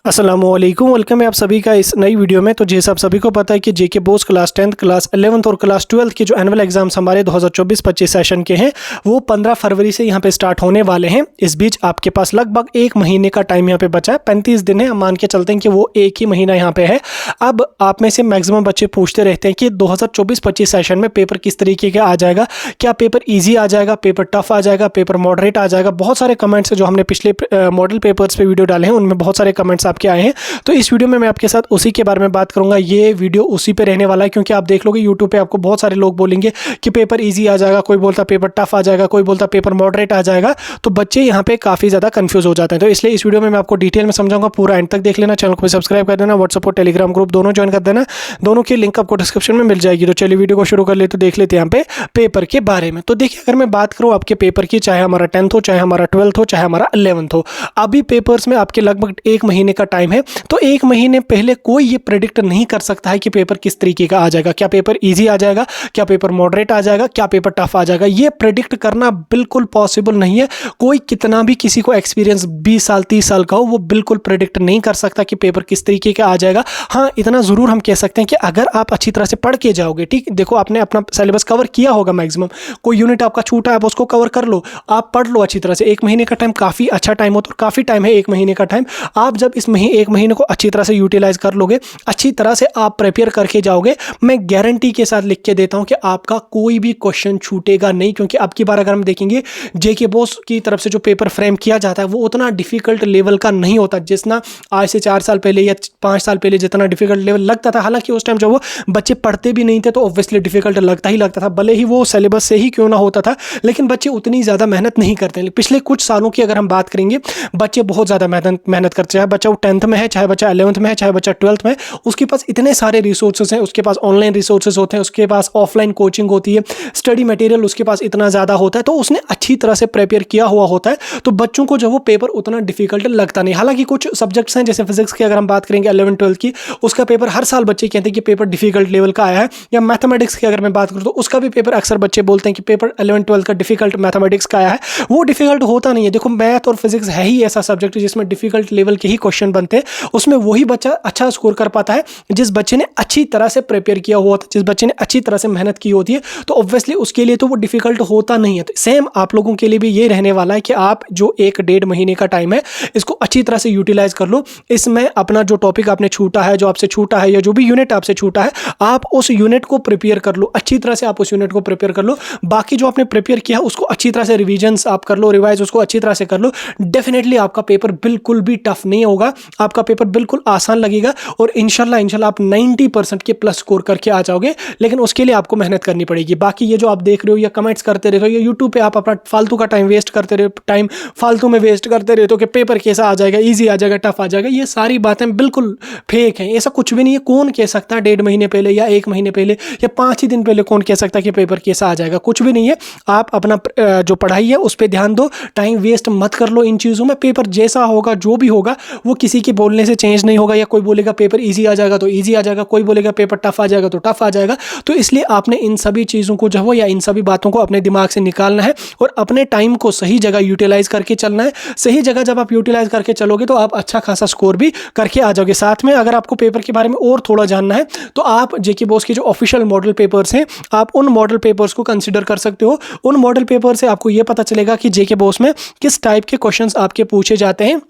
अस्सलामुअलैकुम, वेलकम है आप सभी का इस नई वीडियो में। तो जैसे आप सभी को पता है कि जेके Bose class 10th, class 11th और क्लास 12th के जो एनुअल एग्जाम्स हमारे 2024-25 सेशन के हैं वो 15 फरवरी से यहाँ पे स्टार्ट होने वाले हैं। इस बीच आपके पास लगभग एक महीने का टाइम यहाँ पे बचा है, 35 दिन है। हम मान के चलते हैं कि वो एक ही महीना यहाँ पे है। अब आप में से मैक्सिमम बच्चे पूछते रहते हैं कि 2024-25 सेशन में पेपर किस तरीके का आ जाएगा, क्या पेपर ईजी आ जाएगा, पेपर टफ आ जाएगा, पेपर मॉडरेट आ जाएगा। बहुत सारे कमेंट्स जो हमने पिछले मॉडल पेपर्स पे वीडियो डाले हैं उनमें बहुत सारे कमेंट्स आपके आए हैं। तो इस वीडियो में मैं आपके साथ उसी के बारे में बात करूंगा। ये वीडियो उसी पे रहने वाला है, क्योंकि आप देख लोगे यूट्यूब पे आपको बहुत सारे लोग बोलेंगे कि पेपर इजी आ जाएगा, कोई बोलता पेपर टफ आ जाएगा, कोई बोलता पेपर मॉडरेट आ जाएगा। तो बच्चे यहाँ पे काफ़ी ज़्यादा कंफ्यूज हो जाते हैं। तो इसलिए इस वीडियो में मैं आपको डिटेल में समझाऊंगा, पूरा एंड तक देख लेना। चैनल को सब्सक्राइब कर देना, व्हाट्सएप और टेलीग्राम ग्रुप दोनों ज्वाइन कर देना। दोनों की लिंक आपको डिस्क्रिप्शन में मिल जाएगी। तो चलिए वीडियो को शुरू कर ले, तो देख लेते हैं यहाँ पे पेपर के बारे में। तो देखिए, अगर मैं बात करूँ आपके पेपर की, चाहे हमारा 10th हो, चाहे हमारा 12th हो, चाहे हमारा 11th हो, अभी पेपर्स में आपके लगभग एक महीने का टाइम है। तो एक महीने पहले कोई ये प्रेडिक्ट नहीं कर सकता है कि पेपर किस तरीके का आ जाएगा। क्या पेपर इजी आ जाएगा, क्या पेपर मॉडरेट आ जाएगा, क्या पेपर टफ आ जाएगा। ये प्रेडिक्ट करना बिल्कुल पॉसिबल नहीं है। कोई कितना भी किसी को एक्सपीरियंस 20 साल 30 साल का हो, वो बिल्कुल प्रेडिक्ट नहीं कर सकता कि पेपर किस तरीके का आ जाएगा। हाँ, इतना ज़रूर हम कह सकते हैं कि अगर आप अच्छी तरह से पढ़ के जाओगे, ठीक, देखो आपने अपना सिलेबस कवर किया होगा, मैक्सिमम कोई यूनिट आपका छूटा है, आप उसको कवर कर लो, आप पढ़ लो अच्छी तरह से। एक महीने का टाइम काफ़ी अच्छा टाइम होता है, काफ़ी टाइम है एक महीने का टाइम। आप जब इस एक महीने को अच्छी तरह से यूटिलाइज कर लोगे, अच्छी तरह से आप प्रिपेयर करके जाओगे, मैं गारंटी के साथ लिख के देता हूं कि आपका कोई भी क्वेश्चन छूटेगा नहीं। क्योंकि अब की बार अगर हम देखेंगे जेके बोस की तरफ से जो पेपर फ्रेम किया जाता है वो उतना डिफिकल्ट लेवल का नहीं होता जितना आज से 4 साल पहले या 5 साल पहले जितना डिफिकल्ट लेवल लगता था। हालांकि उस टाइम जब वो बच्चे पढ़ते भी नहीं थे तो ऑब्वियसली डिफिकल्ट लगता ही लगता था, भले ही वो सिलेबस से ही क्यों ना होता था, लेकिन बच्चे उतनी ज़्यादा मेहनत नहीं करते। पिछले कुछ सालों की अगर हम बात करेंगे, बच्चे बहुत ज़्यादा मेहनत करते, चाहे बच्चा वो 10th में है, चाहे बच्चा 11th में है, चाहे बच्चा 12th में, उसके पास इतने सारे रिसोर्सेज हैं, उसके पास ऑनलाइन रिसोर्सेज होते हैं, उसके पास ऑफलाइन कोचिंग होती है, स्टडी मटेरियल उसके पास इतना ज़्यादा होता है, तो उसने अच्छी तरह से प्रिपेयर किया हुआ होता है। तो बच्चों को जो वो पेपर उतना डिफिकल्ट लगता नहीं। हालांकि कुछ सब्जेक्ट्स हैं, जैसे फिजिक्स की अगर हम बात करेंगे 11th 12th की, उसका पेपर हर साल बच्चे कहते हैं कि पेपर डिफिकल्ट लेवल का आया है। या मैथमेटिक्स की अगर मैं बात करूँ तो उसका भी पेपर अक्सर बच्चे बोलते हैं कि पेपर 11th 12th का डिफिकल्ट मैथमेटिक्स का आया है। वो डिफिकल्ट होता नहीं है। देखो, मैथ और फिजिक्स है ही ऐसा सब्जेक्ट जिसमें डिफिकल्ट लेवल के ही क्वेश्चन बनते हैं। उसमें वही बच्चा अच्छा स्कोर कर पाता है जिस बच्चे ने अच्छी तरह से प्रिपेयर किया हुआ था, जिस बच्चे ने अच्छी तरह से मेहनत की होती है। तो ऑब्वियसली उसके लिए तो वो डिफिकल्ट होता नहीं है। तो सेम आप लोगों के लिए भी ये रहने वाला है कि आप जो 1-1.5 महीने का टाइम है, इसको अच्छी तरह से यूटिलाइज कर लो। इसमें अपना जो टॉपिक आपने छूटा है, जो आपसे छूटा है, या जो भी यूनिट आपसे छूटा है, आप उस यूनिट को प्रिपेयर कर लो अच्छी तरह से। आप उस यूनिट को प्रिपेयर कर लो। बाकी जो आपने प्रिपेयर किया उसको अच्छी तरह से रिविजन्स आप कर लो, रिवाइज उसको अच्छी तरह से कर लो। डेफिनेटली आपका पेपर बिल्कुल भी टफ नहीं होगा, आपका पेपर बिल्कुल आसान लगेगा और इंशाल्लाह आप 90% के प्लस स्कोर करके आ जाओगे। लेकिन उसके लिए आपको मेहनत करनी पड़ेगी। बाकी ये जो आप देख रहे हो या कमेंट्स करते रहते हो या यूट्यूब पे आप अपना फालतू का टाइम वेस्ट करते रहे, टाइम फालतू में वेस्ट करते रहते हो कि पेपर कैसा आ जाएगा, ईजी आ जाएगा, टफ आ जाएगा, ये सारी बातें बिल्कुल फेक हैं। ऐसा कुछ भी नहीं है। कौन कह सकता है 1.5 महीने पहले या 1 महीने पहले या 5 ही दिन पहले कौन कह सकता है कि पेपर कैसा आ जाएगा? कुछ भी नहीं है। आप अपना जो पढ़ाई है उस पर ध्यान दो, टाइम वेस्ट मत कर लो इन चीज़ों में। पेपर जैसा होगा, जो भी होगा, वो किसी के बोलने से चेंज नहीं होगा। या कोई बोलेगा पेपर ईजी आ जाएगा तो ईजी आ जाएगा, कोई बोलेगा पेपर टफ आ जाएगा तो टफ आ जाएगा। तो इसलिए आपने इन सभी चीज़ों को जो है या इन सभी बातों को अपने दिमाग से निकालना है और अपने टाइम को सही जगह यूटिलाइज करके चलना है। सही जगह जब आप यूटिलाइज करके चलोगे तो आप अच्छा खासा स्कोर भी करके आ जाओगे। साथ में अगर आपको पेपर के बारे में और थोड़ा जानना है तो आप जेके बोस के जो ऑफिशियल मॉडल पेपर्स हैं, आप उन मॉडल पेपर्स को कंसिडर कर सकते हो। उन मॉडल पेपर से आपको यह पता चलेगा कि जेके बोस में किस टाइप के क्वेश्चंस आपके पूछे जाते हैं।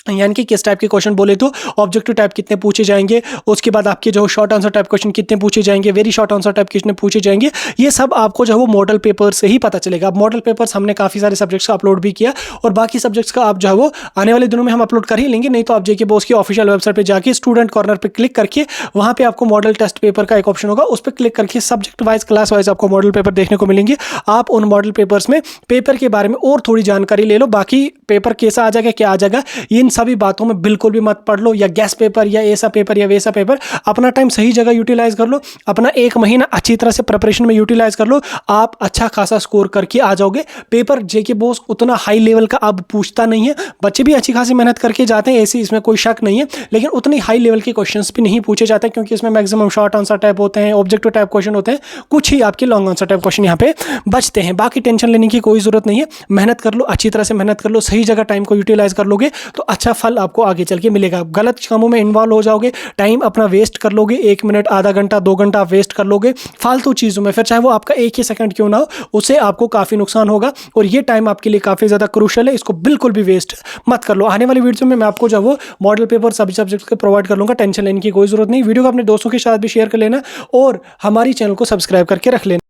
यानी कि किस टाइप के क्वेश्चन बोले तो ऑब्जेक्टिव टाइप कितने पूछे जाएंगे, उसके बाद आपके जो शॉर्ट आंसर टाइप क्वेश्चन कितने पूछे जाएंगे, वेरी शॉर्ट आंसर टाइप कितने पूछे जाएंगे, ये सब आपको जो है वो मॉडल पेपर से ही पता चलेगा। अब मॉडल पेपर्स हमने काफ़ी सारे सब्जेक्ट्स का अपलोड भी किया और बाकी सब्जेक्ट्स का आप जो है वो आने वाले दिनों में हम अपलोड कर ही लेंगे। नहीं तो आप जेके बोस की ऑफिशियल वेबसाइट पर जाके स्टूडेंट कॉर्नर पर क्लिक करके वहाँ पर आपको मॉडल टेस्ट पेपर का एक ऑप्शन होगा, उस पर क्लिक करके सब्जेक्ट वाइज क्लास वाइज आपको मॉडल पेपर देखने को मिलेंगे। आप उन मॉडल पेपर्स में पेपर के बारे में और थोड़ी जानकारी ले लो। बाकी पेपर कैसा आ जाएगा, क्या आ जाएगा, इन सभी बातों में बिल्कुल भी मत पढ़ लो या गैस पेपर या ऐसा पेपर या वैसा पेपर। अपना टाइम सही जगह यूटिलाइज कर लो, अपना 1 महीना अच्छी तरह से प्रिपरेशन में यूटिलाइज कर लो, आप अच्छा खासा स्कोर करके आ जाओगे। पेपर जेके बोस उतना हाई लेवल का अब पूछता नहीं है, बच्चे भी अच्छी खासी मेहनत करके जाते हैं, ऐसी इसमें कोई शक नहीं है, लेकिन उतनी हाई लेवल के क्वेश्चंस भी नहीं पूछे जाते क्योंकि इसमें मैक्सिमम शॉर्ट आंसर टाइप होते हैं, ऑब्जेक्टिव टाइप क्वेश्चन होते हैं, कुछ ही आपके लॉन्ग आंसर टाइप क्वेश्चन यहाँ पे बचते हैं। बाकी टेंशन लेने की कोई जरूरत नहीं है। मेहनत कर लो, अच्छी तरह से मेहनत कर लो, सही सही जगह टाइम को यूटिलाइज कर लोगे तो अच्छा फल आपको आगे चल के मिलेगा। गलत कामों में इन्वॉल्व हो जाओगे, टाइम अपना वेस्ट कर लोगे, 1 मिनट, आधा घंटा, 2 घंटा वेस्ट कर लोगे फालतू चीज़ों में, फिर चाहे वो आपका 1 ही सेकंड क्यों ना हो, उससे आपको काफ़ी नुकसान होगा। और ये टाइम आपके लिए काफ़ी ज़्यादा क्रूशियल है, इसको बिल्कुल भी वेस्ट मत कर लो। आने वाली वीडियो में मैं आपको जो वो मॉडल पेपर सभी सब्जेक्ट्स के प्रोवाइड कर लूँगा, टेंशन लेने की कोई ज़रूरत नहीं। वीडियो को अपने दोस्तों के साथ भी शेयर कर लेना और हमारी चैनल को सब्सक्राइब करके रख लेना।